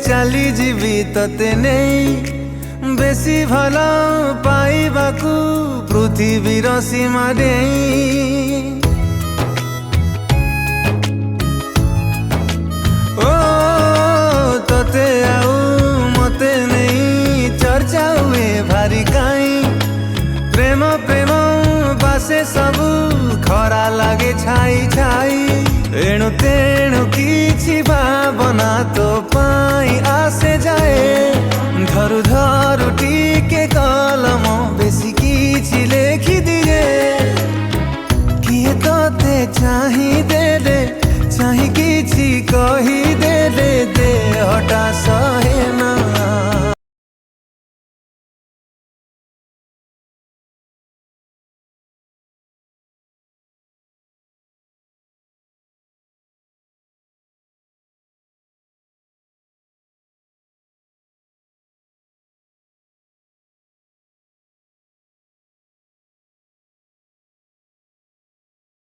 चली जीवी तते नहीं बेसी भल पाइबाकू पृथ्वीर सीमा देई ओ तते आउ मते नहीं चर्चा हुए भारी काई प्रेम प्रेम बासे सबू खरा लागे छाई छाई एणु तेणु किछि भावना तो पाई आसे जाए धरु धरु टिके कलम बेसी किछि लेखि दिए किए तोते चाही दे दे चाही किछि कही दे दे देहटा सहे ना।